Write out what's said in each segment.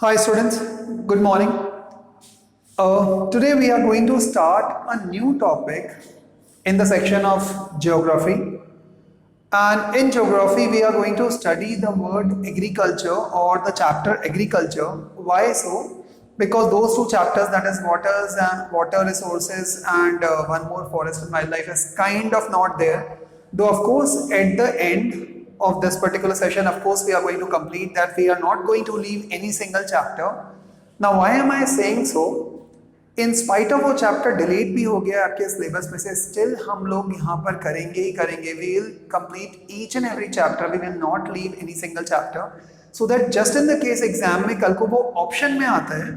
Hi students, good morning. Today we are going to start a new topic in the section of geography. And in geography we are going to study the word agriculture or the chapter agriculture. Why so? Because those two chapters, that is waters and water resources and one more forest and wildlife, is kind of not there. Though of course at the end of this particular session, of course we are going to complete that. We are not going to leave any single chapter. Now why am I saying so? In spite of वो chapter delete भी हो गया आपके syllabus में से, still हम लोग यहाँ पर करेंगे ही करेंगे. We will complete each and every chapter. We will not leave any single chapter, so that just in the case exam में कल को वो ऑप्शन में आता है,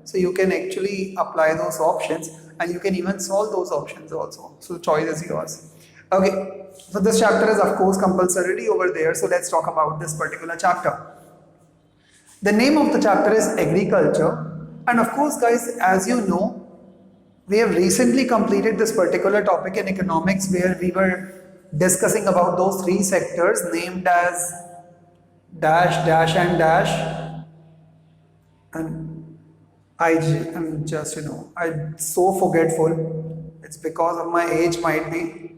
so you can actually apply those options and you can even solve those options also. So the choice is yours. Okay, so this chapter is of course compulsorily over there, so let's talk about this particular chapter. The name of the chapter is agriculture. And of course guys, as you know, we have recently completed this particular topic in economics where we were discussing about those three sectors named as dash, dash and dash. And I'm just, I'm so forgetful. It's because of my age might be.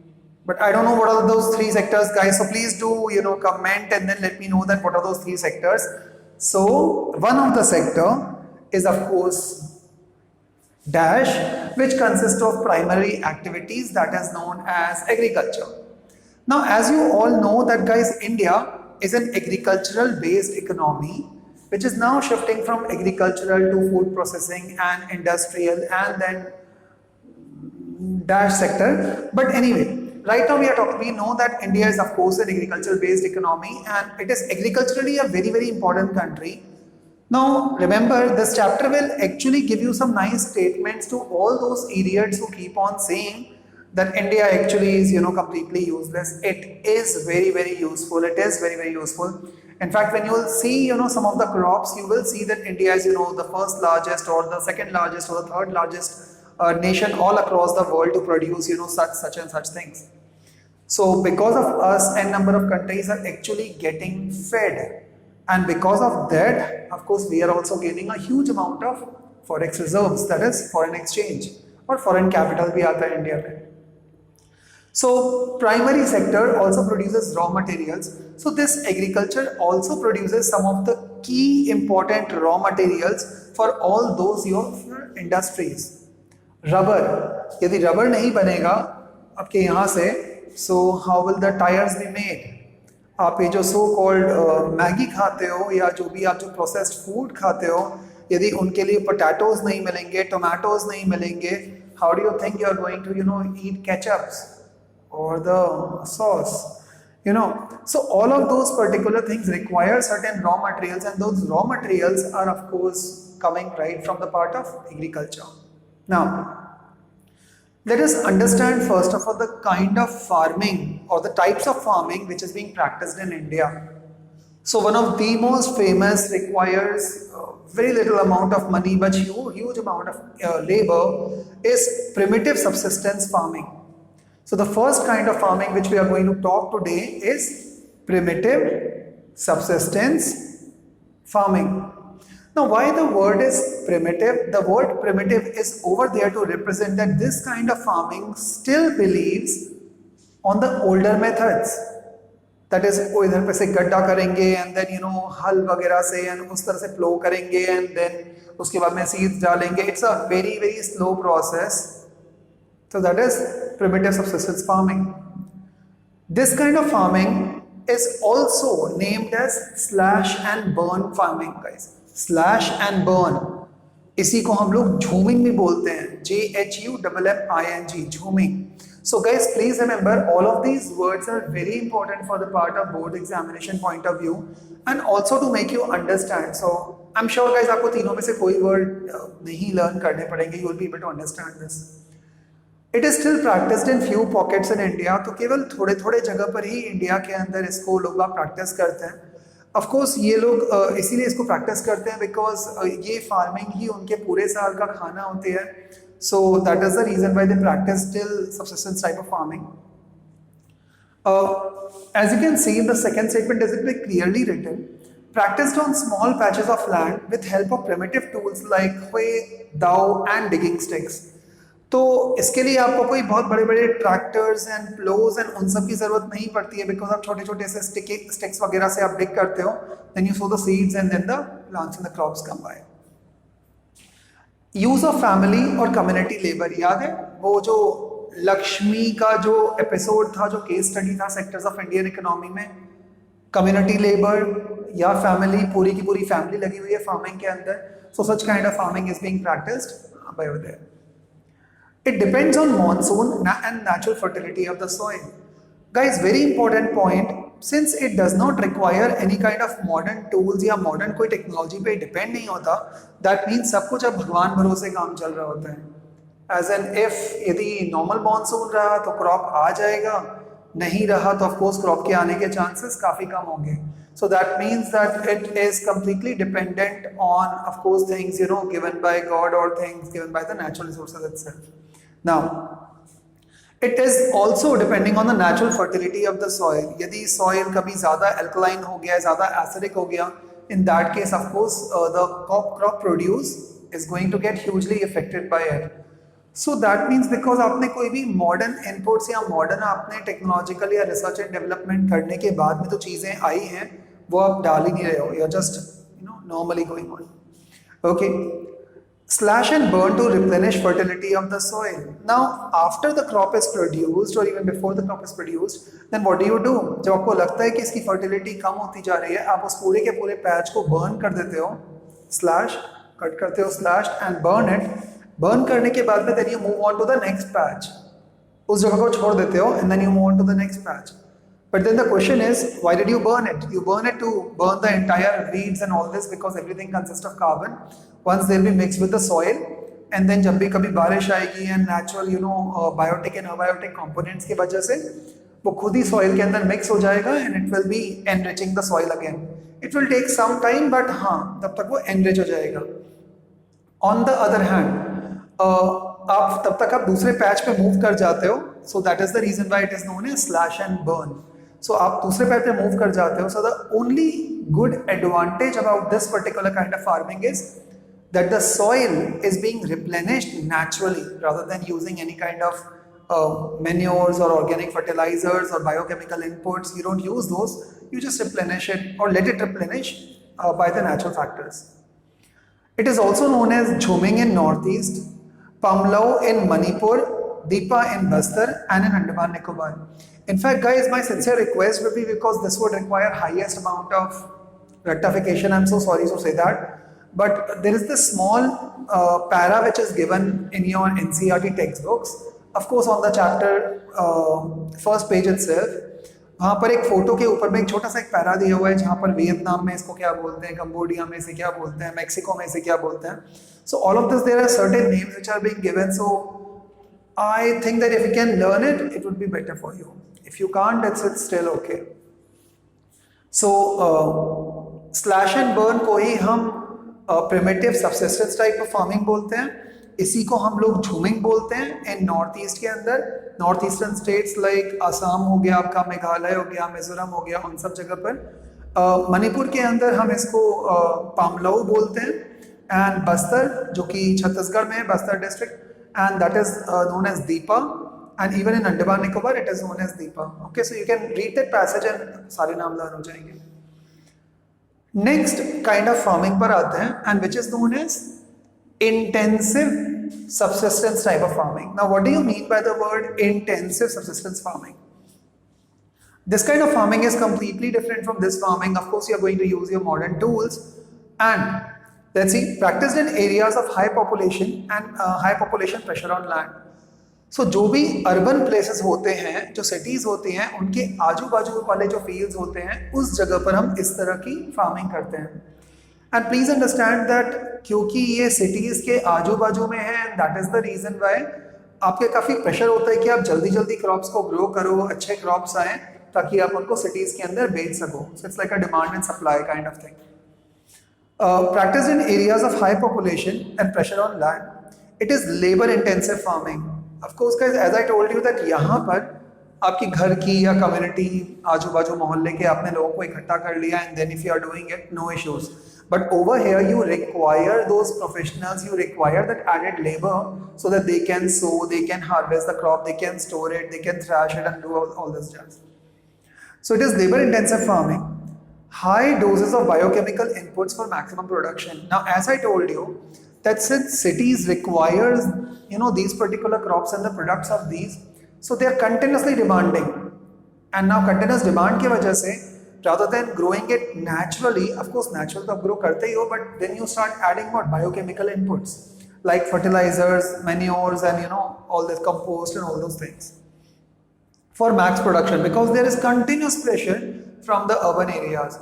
But I don't know what are those three sectors, guys. So please do, comment and then let me know that what are those three sectors. So one of the sector is of course dash, which consists of primary activities, that is known as agriculture. Now as you all know that guys, India is an agricultural based economy which is now shifting from agricultural to food processing and industrial and then dash sector. But anyway, right now we know that India is of course an agricultural based economy and it is agriculturally a very, very important country. Now remember, this chapter will actually give you some nice statements to all those idiots who keep on saying that India actually is completely useless. It is very, very useful. It is very, very useful. In fact, when you will see some of the crops, you will see that India is the first largest or the second largest or the third largest nation all across the world to produce such and such things. So because of us, a number of countries are actually getting fed. And because of that, of course, we are also gaining a huge amount of forex reserves, that is foreign exchange or foreign capital bhi aata hai India mein. So primary sector also produces raw materials. So this agriculture also produces some of the key important raw materials for all those your industries. Rubber, यदि rubber नहीं बनेगा आपके यहाँ से, so how will the tires be made? आप ये जो so called Maggi खाते हो या जो भी आप जो प्रोसेस्ड फूड खाते हो, यदि उनके लिए पोटैटोज नहीं मिलेंगे, टोमेटोज नहीं मिलेंगे, how do you think you are going to eat ketchups और the sauce? So all of those particular things require certain raw materials, and those raw materials are of course coming right from the part of agriculture. Now let us understand first of all the kind of farming or the types of farming which is being practiced in India. So one of the most famous, requires very little amount of money but huge amount of labor, is primitive subsistence farming. So the first kind of farming which we are going to talk today is primitive subsistence farming. Now why the word is primitive? The word primitive is over there to represent that this kind of farming still believes on the older methods. That is, वो इधर पे से गड्ढा करेंगे and then हल वगैरह से and उस तरह से flow करेंगे and then उसके बाद में seeds डालेंगे. It's a very, very slow process. So that is primitive subsistence farming. This kind of farming is also named as slash and burn farming, guys. Slash and burn, इसी को हम लोग झूमिंग भी बोलते हैं, JHUMMING, jhuming. So guys, please remember all of these words are very important for the part of board examination point of view and also to make you understand. So I'm sure guys, आपको तीनों में से कोई word नहीं learn करने पड़ेंगे, you will be able to understand this. It is still practiced in few pockets in India. तो केवल थोड़े थोड़े जगह पर ही इंडिया के अंदर इसको लोग प्रैक्टिस करते हैं. ऑफ कोर्स ये लोग इसीलिए इसको प्रैक्टिस करते हैं बिकॉज ये फार्मिंग ही उनके पूरे साल का खाना होती है. So that is the reason why they practice still subsistence type of farming. As you can see in the second statement, is it very clearly written practiced on small patches of land with help of primitive tools like hoe, dao and digging sticks. तो इसके लिए आपको कोई बहुत बड़े बड़े tractors and प्लोज and उन सब की जरूरत नहीं पड़ती है, बिकॉज आप छोटे छोटे से स्टिक्स वगैरह से आप डिग करते हो, then you sow the seeds and then the plants and the crops come by. Use of family और कम्युनिटी लेबर, याद है वो जो लक्ष्मी का जो एपिसोड था, जो केस स्टडी था सेक्टर्स ऑफ इंडियन इकोनॉमी में, कम्युनिटी लेबर या फैमिली, पूरी की पूरी फैमिली लगी हुई है फार्मिंग के अंदर. So such kind of farming is being practised by there. It depends on monsoon and natural fertility of the soil. Guys, very important point, since it does not require any kind of modern tools या modern कोई technology पे depend नहीं होता, that means सब कुछ अब भगवान भरोसे काम चल रहा होता है. As in if यदि normal monsoon रहा तो crop आ जाएगा, नहीं रहा तो of course crop के आने के chances काफी कम होंगे. So that means that it is completely dependent on of course things given by God or things given by the natural resources itself. Now, it is also depending on the natural fertility of the soil. यदि soil कभी ज़्यादा alkaline हो गया, ज़्यादा acidic हो गया, in that case, of course, the crop produce is going to get hugely affected by it. So that means because आपने कोई भी modern inputs या modern आपने technological या research and development करने के बाद में जो चीज़ें आई हैं, वो आप डाल ही नहीं रहे हो. You're just normally going on. Okay. Slash and burn to replenish fertility of the soil. Now, after the crop is produced or even before the crop is produced, then what do? जब आपको लगता है कि इसकी fertility कम होती जा रही है, आप उस पूरे के पूरे पैच को burn कर देते हो, slash, कट करते हो slash and burn it. Burn करने के बाद में then you move on to the next patch. उस जगह को छोड़ देते हो and then you move on to the next patch. But then the question is, why did you burn it? You burn it to burn the entire weeds and all this because everything consists of carbon. Once they'll be mixed with the soil, and then जब भी कभी बारिश आएगी and natural biotic and abiotic components की वजह से वो खुद ही soil के अंदर mix हो जाएगा and it will be enriching the soil again. It will take some time, but हाँ तब तक वो enrich हो जाएगा. On the other hand, आप तब तक आप दूसरे पैच पे मूव कर जाते हो, so that is the reason why it is known as slash and burn. So आप दूसरे पैच पे मूव कर जाते हो. So the only good advantage about this particular kind of farming is that the soil is being replenished naturally rather than using any kind of manures or organic fertilizers or biochemical inputs. You don't use those. You just replenish it or let it replenish by the natural factors. It is also known as Jhuming in Northeast, Pamlau in Manipur, Deepa in Bastar and in Andaman Nicobar. In fact, guys, my sincere request would be, because this would require highest amount of rectification, I'm so sorry to say that, but there is this small para which is given in your NCERT textbooks, of course on the chapter first page itself. वहाँ पर एक photo के ऊपर में एक छोटा सा एक पैरा दिया हुआ है जहाँ पर वियतनाम में इसको क्या बोलते हैं, कंबोडिया में इसे क्या बोलते हैं, मैक्सिको में इसे क्या बोलते हैं. So all of this, there are certain names which are being given. So I think that if you can learn it, it would be better for you. If you can't, it's still okay. So slash and burn को ही हम primitive subsistence type of farming बोलते हैं. इसी को हम लोग झूमिंग बोलते हैं इन नॉर्थ ईस्ट के अंदर. North eastern states like Assam हो गया, आपका मेघालय हो गया, मिजोरम हो गया, उन सब जगह पर. मणिपुर के अंदर हम इसको पामलाऊ बोलते हैं, एंड बस्तर जो कि छत्तीसगढ़ में है, Bastar district, and that is known as Dipa, and even in Andaman Nicobar it is known as Dipa. Okay, so you can read that passage and सारे नाम लर्न हो जाएंगे. नेक्स्ट काइंड ऑफ फार्मिंग पर आते हैं, and which is known as intensive subsistence type of farming. Now, what do you mean by the word intensive subsistence farming? This kind of farming is completely different from this farming. Of course, you are going to use your modern tools, and let's see, practiced in areas of high population and high population pressure on land. So, जो भी urban places होते हैं, जो cities होती हैं, उनके आजू बाजू वाले जो fields होते हैं, उस जगह पर हम इस तरह की farming करते हैं. एंड प्लीज अंडरस्टैंड दैट क्योंकि ये सिटीज़ के आजू बाजू में है, that is the reason why आपके काफ़ी प्रेशर होता है कि आप जल्दी जल्दी क्रॉप्स को ग्रो करो, अच्छे क्रॉप्स आएँ ताकि आप उनको सिटीज़ के अंदर बेच सको. So it's like a demand and supply kind of thing. Practice in areas of high population and pressure on land, it is labour intensive farming. Of course guys, as I told you that यहाँ पर आपकी घर की या community आजू बाजू मोहल्ले के आपने लोगों को इकट्ठा कर लिया and then if you are doing it no issues. But over here, you require those professionals, you require that added labor so that they can sow, they can harvest the crop, they can store it, they can thrash it and do all this jazz. So it is labor intensive farming, high doses of biochemical inputs for maximum production. Now, as I told you, that since cities requires, these particular crops and the products of these, so they are continuously demanding. And now continuous demand की वजह से rather than growing it naturally, of course natural तो आप grow करते ही हो, but then you start adding what biochemical inputs like fertilizers, manures and all this compost and all those things for max production because there is continuous pressure from the urban areas.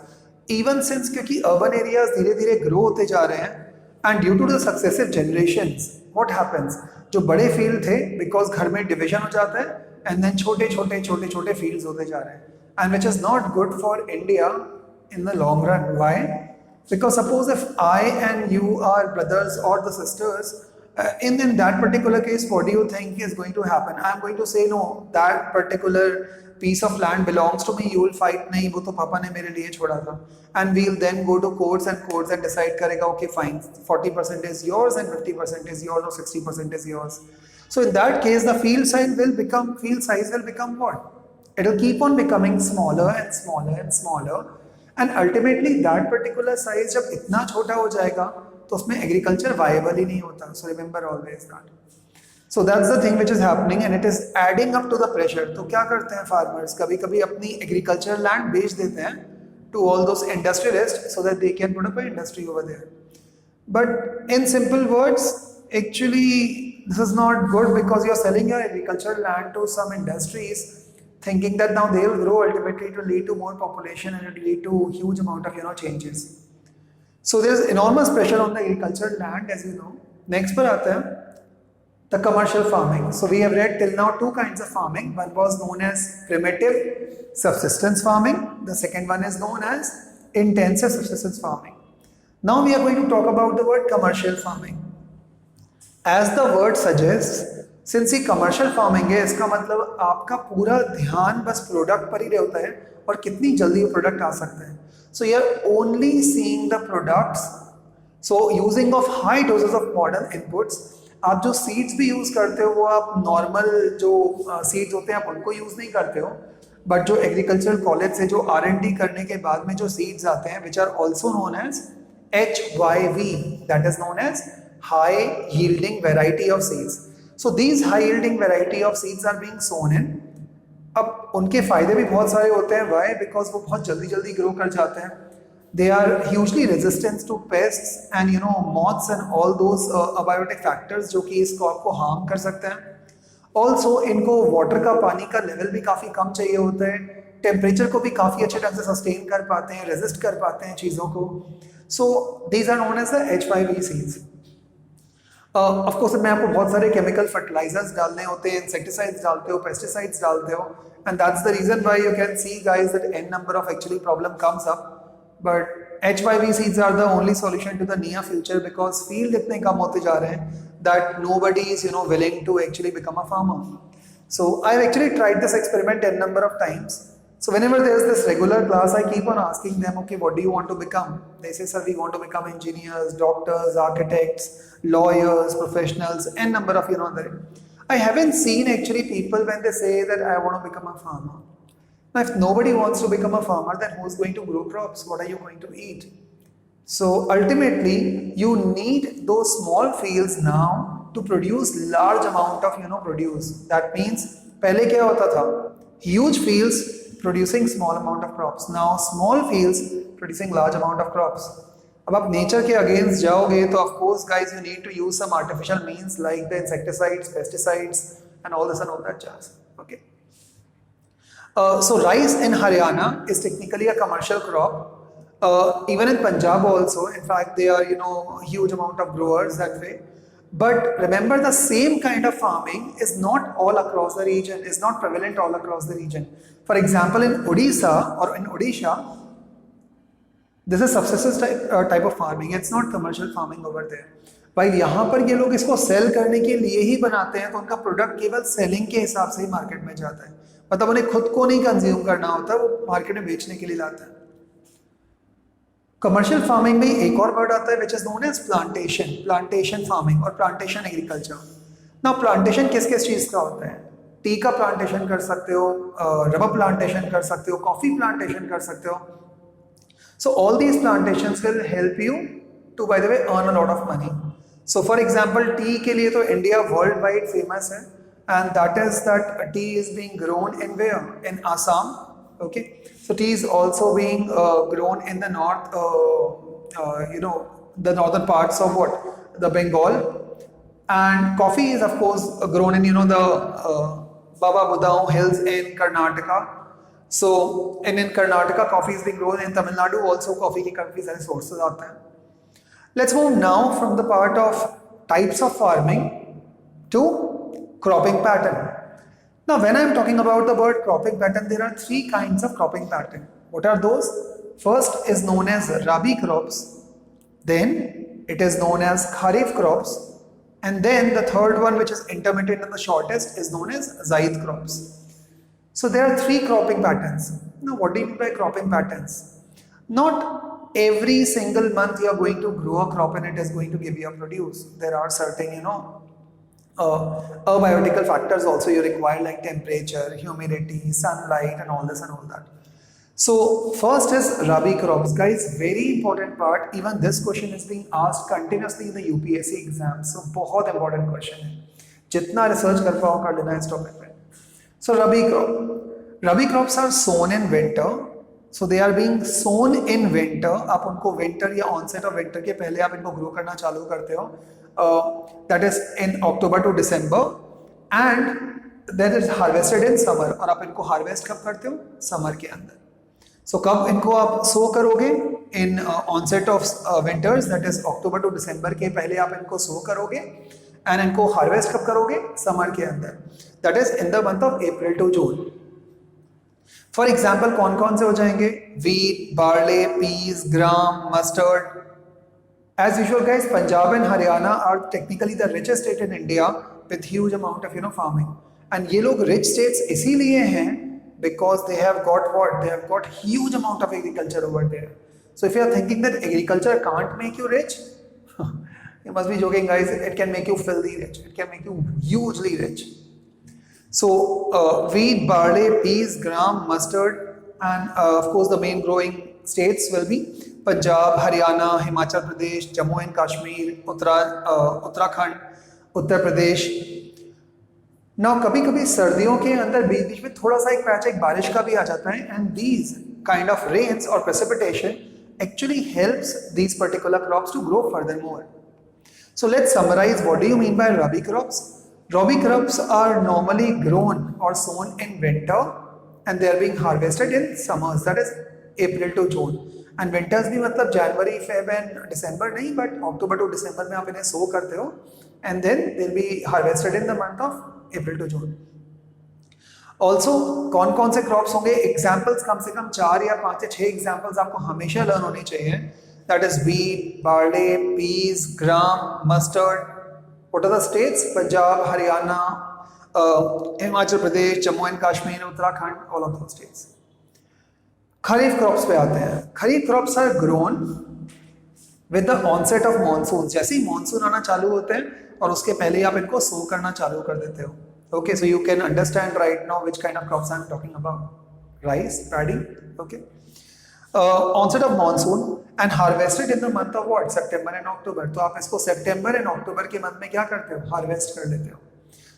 Even since क्योंकि urban areas धीरे धीरे grow होते जा रहे हैं and due to the successive generations what happens, जो बड़े field थे because घर में division हो जाता है and then छोटे छोटे fields होते जा रहे हैं. And which is not good for India in the long run. Why? Because suppose if I and you are brothers or the sisters, in that particular case, what do you think is going to happen? I am going to say no, that particular piece of land belongs to me. You will fight, nahi, wo to papa ne mere liye choda tha. And we'll then go to courts and decide karega, okay, fine, 40% is yours and 50% is yours or 60% is yours. So in that case, the field size will become what? It will keep on becoming smaller and smaller and smaller and ultimately that particular size जब इतना छोटा हो जाएगा तो उसमें agriculture viable ही नहीं होता. So remember always that. So that's the thing which is happening and it is adding up to the pressure. तो क्या करते हैं farmers? कभी-कभी अपनी agriculture land बेच देते हैं to all those industrialists so that they can put up an industry over there. But in simple words, actually this is not good because you are selling your agricultural land to some industries thinking that now they will grow, ultimately it will lead to more population and it will lead to huge amount of changes. So there is enormous pressure on the agricultural land as you know. Next पर आता है the commercial farming. So we have read till now two kinds of farming. One was known as primitive subsistence farming. The second one is known as intensive subsistence farming. Now we are going to talk about the word commercial farming. As the word suggests, since ये commercial farming है इसका मतलब आपका पूरा ध्यान बस product पर ही रहता है और कितनी जल्दी वो प्रोडक्ट आ सकता है. So you are only seeing the products. So using of high doses of modern inputs. आप जो सीड्स भी यूज करते हो वो आप नॉर्मल जो सीड्स होते हैं आप उनको यूज नहीं करते हो बट जो एग्रीकल्चरल कॉलेज से जो R&D करने के बाद में जो सीड्स आते हैं which are also known as HYV, that is known as high yielding variety of seeds. So these high yielding variety of seeds are being sown in. अब उनके फायदे भी बहुत सारे होते हैं. Why? Because वो बहुत जल्दी ग्रो कर जाते हैं. They are hugely resistant to pests and moths and all those abiotic factors जो कि इस क्रॉप को हार्म कर सकते हैं. Also इनको वाटर का पानी का लेवल भी काफ़ी कम चाहिए होता है. टेम्परेचर को भी काफ़ी अच्छे ढंग से सस्टेन कर पाते हैं, रेजिस्ट कर पाते हैं चीज़ों को. So these are known as the HYV seeds. Of course मैं आपको बहुत सारे केमिकल फर्टिलाइजर्स डालने होते हैं, इंसेक्टिसाइड्स डालते हो, पेस्टिसाइड्स डालते हो and that's the reason why you can see guys that n number of actually problem comes up. But HYV seeds are the only solution to the near future because field इतने कम होते जा रहे हैं that nobody is willing to actually become a farmer. So I've actually tried this experiment n number of times. So whenever there's this regular class, I keep on asking them, okay, what do you want to become? They say, sir, we want to become engineers, doctors, architects, lawyers, professionals, n number of, other. I haven't seen actually people when they say that I want to become a farmer. Now, if nobody wants to become a farmer, then who's going to grow crops? What are you going to eat? So ultimately, you need those small fields now to produce large amount of, produce. That means, पहले क्या होता था? Huge fields producing small amount of crops. Now small fields producing large amount of crops. अब आप nature के against जाओगे तो of course guys you need to use some artificial means like the insecticides, pesticides and all this and all that jazz. Okay. So rice in Haryana is technically a commercial crop. Even in Punjab also, in fact, they are huge amount of growers that way. But remember, the same kind of farming is not all across the region, is not prevalent all across the region. For example, in Odisha or in Odisha, this is subsistence type of farming. It's not commercial farming over there. भाई यहाँ पर ये लोग इसको cell करने के लिए ही बनाते हैं तो उनका प्रोडक्ट केवल सेलिंग के हिसाब से ही मार्केट में जाता है. मतलब उन्हें खुद को नहीं कंज्यूम करना होता, वो मार्केट में बेचने के लिए लाते हैं। कमर्शियल फार्मिंग में एक और वर्ड आता है which is known as plantation, plantation farming और प्लांटेशन एग्रीकल्चर। ना प्लांटेशन किस किस चीज का होता है? टी का प्लांटेशन कर सकते हो, रबर प्लांटेशन कर सकते हो, कॉफी प्लांटेशन कर सकते हो। So all these plantations will help you to, by the way, earn a lot of money. So for example, tea के लिए तो India worldwide famous है, and that is that tea is being grown in where? In Assam. Okay, so tea is also being grown in the north, the northern parts of what? The Bengal. And coffee is of course grown in the Baba Budao hills in Karnataka. So in Karnataka, coffee is being grown. In Tamil Nadu also coffee की काफी सारे sources आते हैं. Let's move now from the part of types of farming to cropping pattern. Now when I'm talking about the word cropping pattern, there are three kinds of cropping pattern. What are those? First is known as Rabi crops, then it is known as Kharif crops, and then the third one, which is intermittent and the shortest, is known as Zaid crops. So there are three cropping patterns. Now what do you mean by cropping patterns? Not every single month you are going to grow a crop and it is going to give you a produce. There are certain, abiotical factors also you require, like temperature, humidity, sunlight, and all this and all that. So first is Rabi crops. Guys, very important part. Even this question is being asked continuously in the UPSC exam. So बहुत important question है. जितना research कर पाओ कर लेना इस topic पे. So Rabi crops are sown in winter. So they are being sown in winter. आप उनको winter या onset of winter के पहले आप इनको grow करना चालू करते हो. That is in October to December, and that is harvested in summer. और आप इनको harvest कब करते हो? Summer के अंदर. So कब इनको आप sow करोगे? In onset of winters, that is October to December के पहले आप इनको sow करोगे, and इनको harvest कब करोगे? Summer के अंदर. That is in the month of April to June. For example, कौन कौन से हो जाएंगे? Wheat, barley, peas, gram, mustard. As usual, guys, Punjab and Haryana are technically the richest state in India with huge amount of farming. And ये लोग rich states इसीलिए हैं because they have got what? They have got huge amount of agriculture over there. So if you are thinking that agriculture can't make you rich, you must be joking, guys. It can make you filthy rich. It can make you hugely rich. So wheat, barley, peas, gram, mustard, and of course the main growing states will be Punjab, Haryana, Himachal Pradesh, Jammu and Kashmir, Uttarakhand, Uttar Pradesh. Now कभी कभी सर्दियों के अंदर बीच बीच में थोड़ा सा एक patch एक बारिश का भी आ जाता है, and these kind of rains or precipitation actually helps these particular crops to grow furthermore. So let's summarize, what do you mean by Rabi crops? Rabi crops are normally grown or sown in winter and they are being harvested in summers, that is April to June. And winters भी मतलब January, Feb and December नहीं, but October to December में आप इन्हें sow करते हो, and then they'll be harvested in the month of April to June. Also कौन कौन से crops होंगे? Examples कम से कम 4 या 5 या 6 examples आपको हमेशा learn होनी चाहिए. That is wheat, barley, peas, gram, mustard. What are the states? Punjab, Haryana, Himachal Pradesh, Jammu and Kashmir, Uttarakhand, all of those states. Kharif crops पे आते हैं. Kharif crops are grown with the onset of monsoon. जैसे ही monsoon आना चालू होते हैं और उसके पहले ही आप इनको सो करना चालू कर देते हो. Okay, so you can understand right now which kind of crops I am talking about. Rice, paddy. Okay, onset of monsoon and harvested in the month of what? September and October. तो आप इसको सितंबर and अक्टूबर के month में क्या करते हो? Harvest कर लेते हो.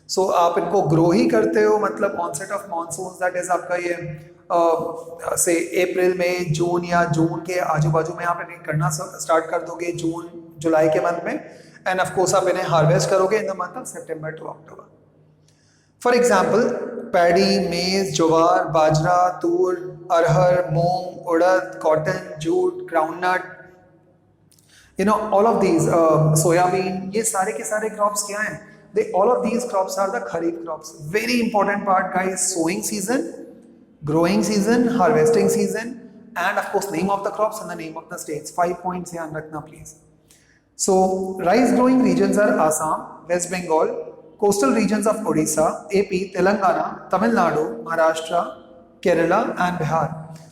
सो आप इनको ग्रो ही करते हो, मतलब onset of monsoon that is आपका ये से अप्रैल में, जून या जून के आजू बाजू में आप इन्हें करना स्टार्ट कर दोगे, जून जुलाई के मंथ में, एंड ऑफ कोर्स आप इन्हें हार्वेस्ट करोगे in the month of September to October. For example paddy, maize, jowar, bajra, toor, arhar, moong, urad, cotton, jute, groundnut, all of these, soyabean, ये सारे के सारे क्रॉप्स क्या हैं? all of these crops are the kharif crops. Very important part, guys. Sowing season, growing season, harvesting season, and of course name of the crops and the name of the states. 5 points ध्यान रखना please. So rice growing regions are Assam, West Bengal, coastal regions of Odisha, AP, Telangana, Tamil Nadu, Maharashtra, Kerala and Bihar.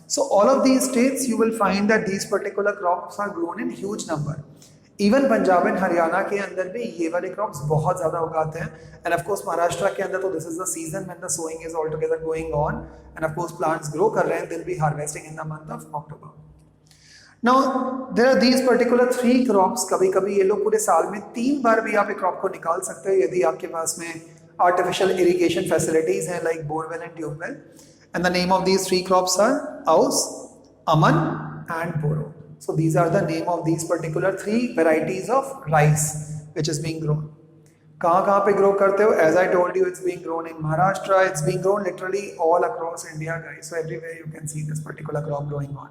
So all of these states you will find that these particular crops are grown in huge number. Even Punjab and Haryana के अंदर भी ये वाले crops बहुत ज़्यादा उगाते हैं. And of course Maharashtra के अंदर तो this is the season when the sowing is all together going on and of course plants grow कर रहे हैं. They will be harvesting in the month of October. Now there are these particular 3 crops. कभी कभी ये लोग पूरे साल में 3 बार भी आप एक क्रॉप को निकाल सकते हो यदि आपके पास में आर्टिफिशियल इरिगेशन फैसिलिटीज हैं like borewell and tubewell. And the name of these 3 crops are aus, aman and boro. So these are the name of these particular 3 varieties of rice which is being grown. कहाँ पे grow करते हो? As I told you, it's being grown in Maharashtra. It's being grown literally all across India, guys. So everywhere you can see this particular crop growing on.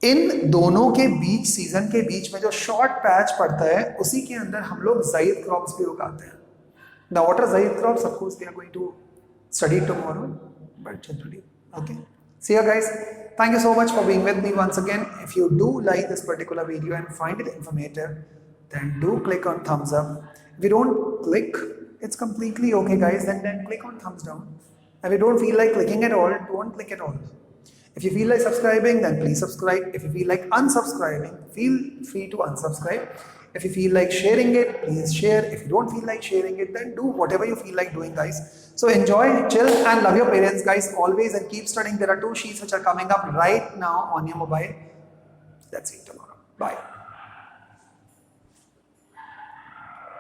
इन दोनों के बीच season के बीच में जो short patch पड़ता है उसी के अंदर हम लोग ज़ईद क्रॉप्स भी उगाते हैं. Now what are ज़ईद crops? Of course we are going to study tomorrow, but generally, okay. See you guys. Thank you so much for being with me once again. If you do like this particular video and find it informative, then do click on thumbs up. If you don't click, it's completely okay, guys. Then click on thumbs down. If you don't feel like clicking at all, don't click at all. If you feel like subscribing, then please subscribe. If you feel like unsubscribing, feel free to unsubscribe. If you feel like sharing it, please share. If you don't feel like sharing it, then do whatever you feel like doing, guys. So enjoy, chill and love your parents, guys, always, and keep studying. There are 2 sheets which are coming up right now on your mobile. Let's see you tomorrow. Bye.